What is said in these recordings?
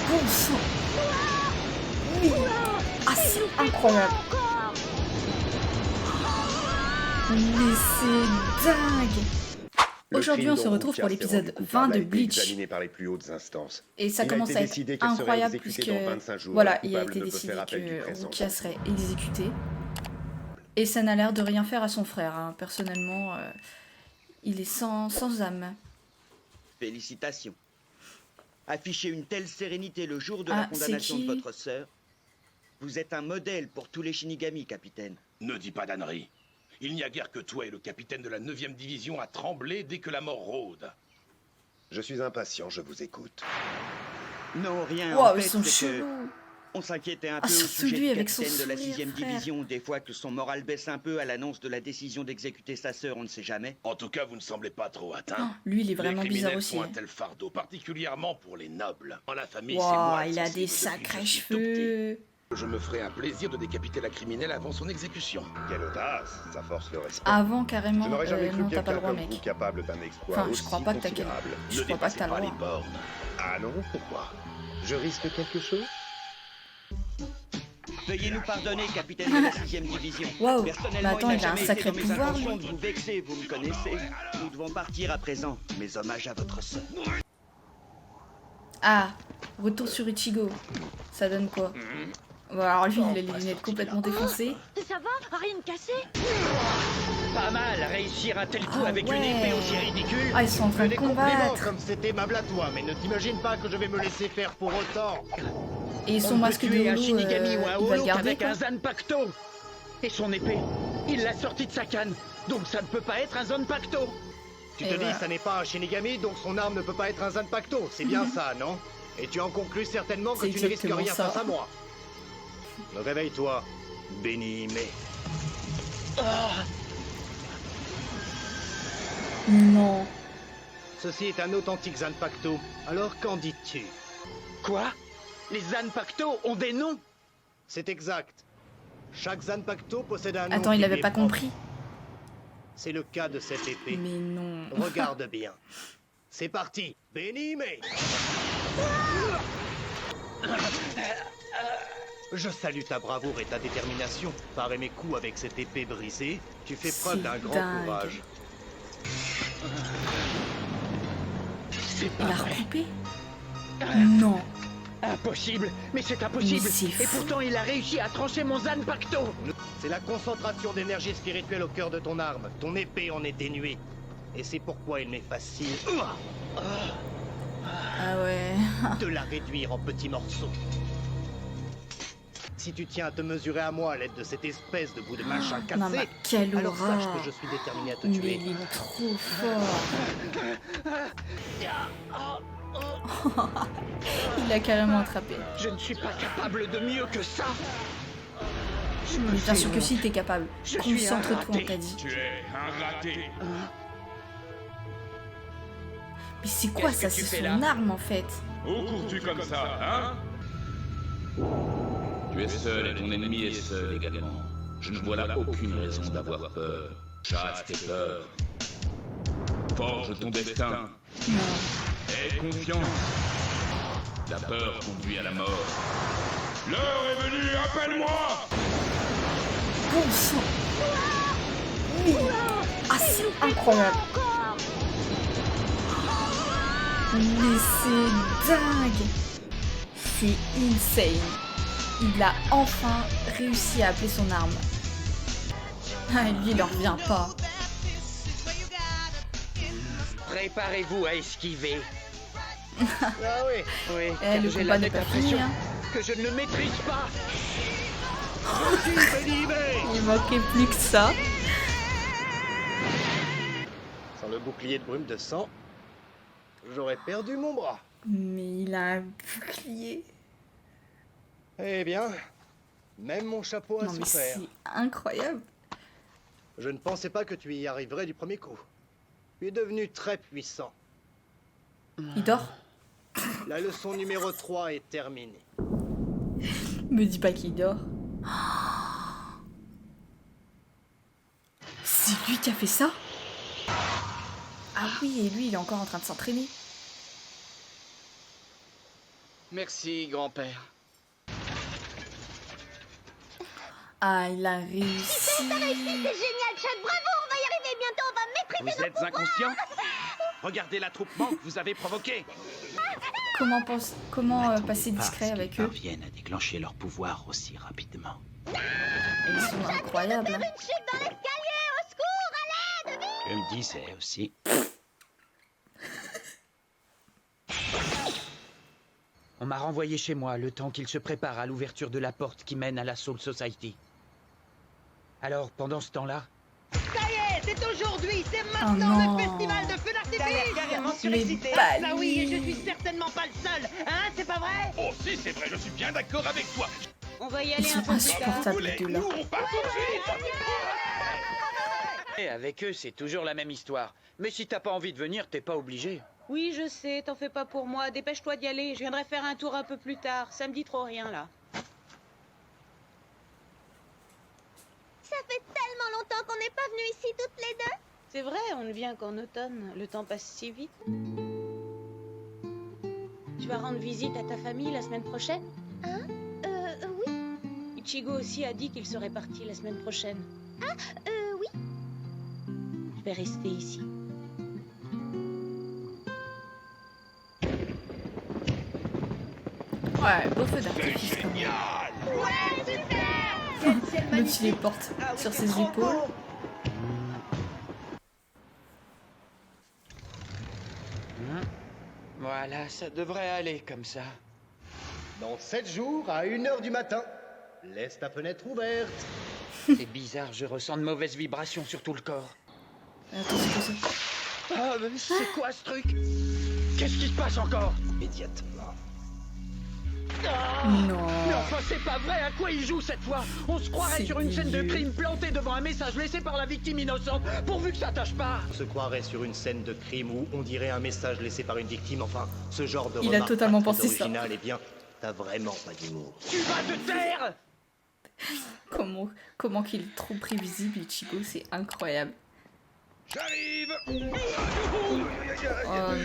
Bon sang. Mais... Ah, c'est incroyable. Mais c'est dingue. Aujourd'hui, on se retrouve pour l'épisode 20 de Bleach. Et ça commence à être incroyable puisque, voilà, il a été décidé que Rukia serait exécuté. Et ça n'a l'air de rien faire à son frère. Hein. Personnellement, il est sans âme. Félicitations. Affichez une telle sérénité le jour de la condamnation de votre sœur. Vous êtes un modèle pour tous les Shinigami, capitaine. Ne dis pas d'ânerie. Il n'y a guère que toi et le capitaine de la 9e division à trembler dès que la mort rôde. Je suis impatient, je vous écoute. Non, rien. Wow, en fait, ils sont c'est que chelous. on s'inquiétait un peu au surtout sujet lui du avec son capitaine de la sourire, 6e frère. division. Des fois que son moral baisse un peu à l'annonce de la décision d'exécuter sa sœur, on ne sait jamais. En tout cas, vous ne semblez pas trop atteint. Oh, lui, il est vraiment les bizarre criminels aussi. font un Hein. tel fardeau, particulièrement pour les nobles. Dans la famille, c'est Wow, moi. il a sensible des depuis sacrés que je suis tout petit. cheveux. Je me ferai un plaisir de décapiter la criminelle avant son exécution. Quelle audace, ça force le respect. Avant, carrément, Je n'aurais jamais cru non, t'as pas quelqu'un le droit, comme vous mec. capable d'un exploit Enfin, je aussi crois pas que t'as considérable. Je Ne crois pas que dépassez t'as le pas les droit. bornes. Ah non, pourquoi? Je risque quelque chose? Veuillez nous pardonner, capitaine de la 6e division. Waouh, Personnellement, mais attends, il il n'a a un jamais sacré été dans mes pouvoir, intentions lui. de vous vexer, vous me connaissez. Nous devons partir à présent. Mes hommages à votre sœur. Ah, retour sur Ichigo. Ça donne quoi? Bon, alors lui, il a les lunettes complètement défoncées. Ça va? Rien de cassé? Pas mal, réussir un tel coup Ah avec une ouais. épée aussi ridicule. Ah, ils sont en train de Des compliments combattre. comme c'était aimable à toi, mais ne t'imagine pas que je vais me laisser faire pour autant. Et son On masque peut de tuer un holo, Shinigami ou un il va le holo garder, avec quoi. un Zanpakuto. Et son épée, il l'a sortie de sa canne. Donc ça ne peut pas être un Zanpakuto. Tu Et te voilà. dis, ça n'est pas un Shinigami, donc son arme ne peut pas être un Zanpakuto. C'est bien ça, non? Et tu en conclus certainement que C'est tu ne risques exactement rien ça. face à moi. Réveille-toi, béni mais. Non. Ceci est un authentique Zanpakuto. Alors qu'en dis-tu? Quoi? Les Zanpakuto ont des noms? C'est exact. Chaque Zanpakuto possède un nom. Attends, il qui avait lui est pas propre. compris. C'est le cas de cette épée. Mais non. Regarde bien. C'est parti, béni mais. Je salue ta bravoure et ta détermination. Parer mes coups avec cette épée brisée, tu fais preuve C'est d'un grand dingue. courage. C'est Il pas a vrai. recoupé? Non. Impossible, mais c'est impossible. Mais c'est Et fou. pourtant il a réussi à trancher mon Zanpakuto. C'est la concentration d'énergie spirituelle au cœur de ton arme. Ton épée en est dénuée. Et c'est pourquoi il m'est facile Ah ouais. de la réduire en petits morceaux. Si tu tiens à te mesurer à moi à l'aide de cette espèce de bout de machin Non, mais cassé, quelle alors sache horreur. que je suis déterminé à te Mais tuer. il est trop fort. Il a carrément attrapé. Je ne suis pas capable de mieux que ça. Je me Mais bien fais sûr que honte. si, t'es capable. Je suis Concentre-toi, un on raté. t'a dit. Tu es un raté. Mais c'est quoi Qu'est-ce ça? que tu C'est fais son là? arme en fait. Où cours-tu comme ça, hein? Tu es seul et ton ennemi est seul également. Je ne vois là aucune raison d'avoir peur. Chasse tes peurs. Forge ton destin. Non. Aie confiance. La peur conduit à la mort. L'heure est venue, appelle-moi! Bon sang. Mais... Ah, c'est incroyable. Mais c'est dingue. C'est insane. Il a enfin réussi à appeler son arme. Ah, et lui, il en revient pas. Préparez-vous à esquiver. Ah oui. Oui, Eh, car le j'ai combat la n'est nette pas fini. impression Hein. que je ne le maîtrise pas. Béni mais. Il manquait plus que ça. Sans le bouclier de brume de sang, j'aurais perdu mon bras. Mais il a un bouclier. Eh bien, même mon chapeau a Non mais souffert. c'est incroyable. Je ne pensais pas que tu y arriverais du premier coup. Tu es devenu très puissant. Il dort? La leçon numéro 3 est terminée. Me dis pas qu'il dort. C'est lui qui a fait ça? Ah oui, et lui, il est encore en train de s'entraîner. Merci, grand-père. Ah, il a réussi. C'est génial, Chad, bravo, on va y arriver bientôt, on va maîtriser Vous êtes inconscient? Regardez l'attroupement que vous avez provoqué. Comment passer discret avec eux? Parviennent à déclencher leur pouvoir aussi rapidement. Et ils sont incroyables. une chute dans l'escalier, au secours, à l'aide, vite. Je me disais aussi. On m'a renvoyé chez moi le temps qu'il se prépare à l'ouverture de la porte qui mène à la Soul Society. Alors, pendant ce temps-là... Ça y est, c'est aujourd'hui, c'est Oh maintenant non. le festival de feu d'artifice. Carrément surexcité. Ah oui, et je suis certainement pas le seul, hein, c'est pas vrai? Oh si, c'est vrai, je suis bien d'accord avec toi. On va y Ils aller sont un peu plus tard. insupportables les deux là. Nous, on part tout de suite. Et avec eux, c'est toujours la même histoire. Mais si t'as pas envie de venir, t'es pas obligé. Oui, je sais, t'en fais pas pour moi. Dépêche-toi d'y aller. Je viendrai faire un tour un peu plus tard. Ça me dit trop rien, là. Ça fait tellement longtemps qu'on n'est pas venus ici toutes les deux. C'est vrai, on ne vient qu'en automne. Le temps passe si vite. Tu vas rendre visite à ta famille la semaine prochaine? Oui. Ichigo aussi a dit qu'il serait parti la semaine prochaine. Oui. Je vais rester ici. Ouais, beau feu d'artifice quand même. L'autre il les porte sur ses épaules. Voilà, ça devrait aller comme ça. Dans 7 jours, à 1h du matin. Laisse ta fenêtre ouverte. C'est bizarre, je ressens de mauvaises vibrations sur tout le corps. Attends, c'est quoi ça? Ah, mais c'est quoi ce truc? Qu'est-ce qui se passe encore? Immédiatement. Non. Mais enfin, c'est pas vrai, à quoi il joue cette fois? On se croirait C'est sur une scène de dégueu. crime plantée devant un message laissé par la victime innocente, pourvu que ça tâche pas. On se croirait sur une scène de crime où on dirait un message laissé par une victime. Enfin, ce genre de Il a remarque totalement pas très pensé ça. originale, eh bien, t'as vraiment pas d'humour. Tu vas te taire! Comment qu'il est trop prévisible, Ichigo, c'est incroyable. J'arrive. Oh Et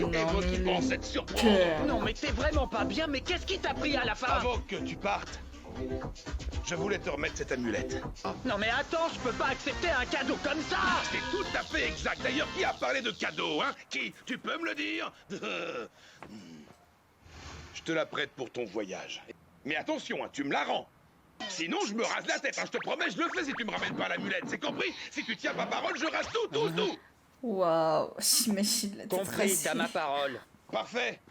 non, moi qui mais pense être surpris. cœur. Non mais t'es vraiment pas bien, mais qu'est-ce qui t'a pris à la fin? Avant que tu partes, je voulais te remettre cette amulette. Non mais attends, je peux pas accepter un cadeau comme ça! C'est tout à fait exact. D'ailleurs, qui a parlé de cadeau, hein? Qui? Tu peux me le dire? Je te la prête pour ton voyage. Mais attention, hein, tu me la rends. Sinon, je me rase la tête, hein. Je te promets, je le fais si tu me ramènes pas l'amulette. C'est compris? Si tu tiens ma parole, je rase tout. Waouh, j'imagine la tête Compris, rasée. t'as ma parole. Parfait.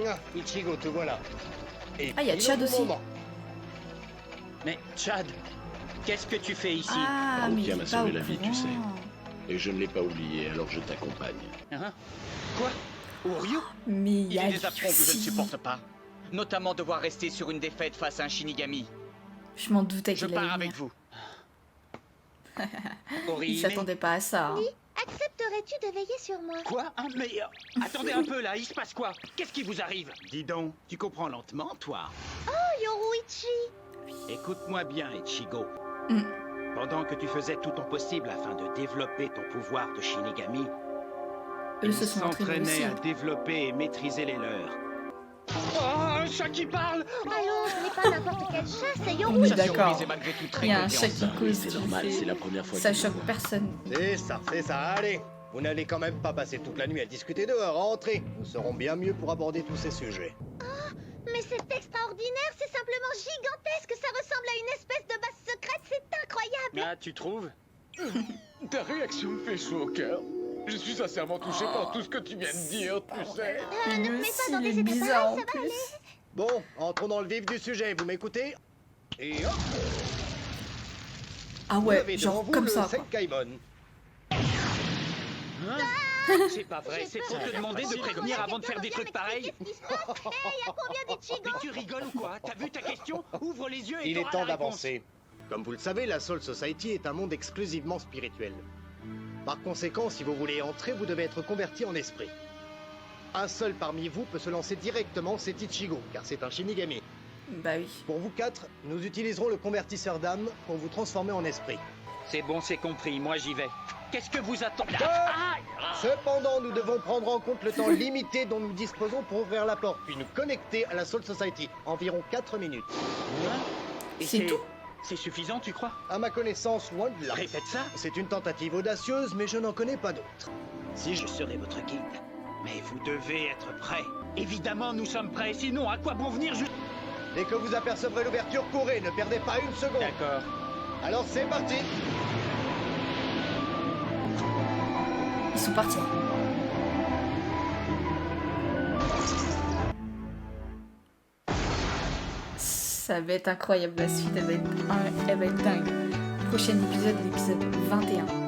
Ah, Ichigo, te voilà. Et Ah, il y a puis, Chad le aussi. moment. Mais Chad, qu'est-ce que tu fais ici? Ah, mais il Rukia est m'a pas sauvé au la vie, tu sais. courant. Et je ne l'ai pas oublié, alors je t'accompagne. Hein? Quoi? Oryu? Mais il Il y y a a des affronts que je ne Luffy. supporte pas. Notamment devoir rester sur une défaite face à un Shinigami. Je m'en doutais Je qu'il pars allait avec venir. vous. Il Orihime. s'attendait pas à ça. hein. Accepterais-tu de veiller sur moi? Quoi? Ah, mais attendez un peu là, il se passe quoi? Qu'est-ce qui vous arrive? Dis donc, tu comprends lentement, toi. Oh, Yoruichi. Écoute-moi bien, Ichigo. Mm. Pendant que tu faisais tout ton possible afin de développer ton pouvoir de Shinigami, Eux ils se sont entraînés aussi. s'entraînaient à développer et maîtriser les leurs. Oh, un chat qui parle! Allô, ce n'est pas n'importe quel chat, c'est On est Yoruichi. d'accord. Surprise est malgré tout très Il y a un cohérente. chat qui cause, C'est normal, qui fait- c'est la première fois Ça qu'il le choque voit. personne. C'est ça, allez. Vous n'allez quand même pas passer toute la nuit à discuter dehors, entrez. Nous serons bien mieux pour aborder tous ces sujets. Mais c'est extraordinaire, c'est simplement gigantesque, ça ressemble à une espèce de base secrète, c'est incroyable. Ah, tu trouves? Ta réaction me fait chaud au cœur. Je suis sincèrement touché par tout ce que tu viens de dire, tu sais. Et lui mais aussi, pas dans il des est états bizarre en pareils, ça va plus. Bon, entrons dans le vif du sujet, vous m'écoutez? Et hop, Ah vous ouais, avez devant genre vous comme le ça. quoi. Senkaimon. C'est pas vrai, c'est peur pour de te la demander de prochaine prévenir fois, avant de faire des quelqu'un trucs revient pareils. m'expliquer ce qui se passe. Hey, y a combien d'Ichigo? Mais tu rigoles ou quoi? T'as vu ta question? Ouvre les yeux et Il est t'auras temps la réponse. d'avancer. Comme vous le savez, la Soul Society est un monde exclusivement spirituel. Par conséquent, si vous voulez entrer, vous devez être converti en esprit. Un seul parmi vous peut se lancer directement, c'est Ichigo, car c'est un Shinigami. Bah oui. Pour vous quatre, nous utiliserons le convertisseur d'âme pour vous transformer en esprit. C'est bon, c'est compris, moi j'y vais. Qu'est-ce que vous attendez? Cependant, nous devons prendre en compte le temps limité dont nous disposons pour ouvrir la porte, puis nous connecter à la Soul Society. Environ 4 minutes. C'est tout? C'est suffisant, tu crois? À ma connaissance, loin de là. Répète ça. C'est une tentative audacieuse, mais je n'en connais pas d'autre. Si je serai votre guide, mais vous devez être prêt. Évidemment, nous sommes prêts. Sinon, à quoi bon venir juste... Dès que vous apercevrez l'ouverture, courez, ne perdez pas une seconde. D'accord. Alors c'est parti. Ils sont partis. Ça va être incroyable, la suite, elle va être dingue. Prochain épisode, l'épisode 21.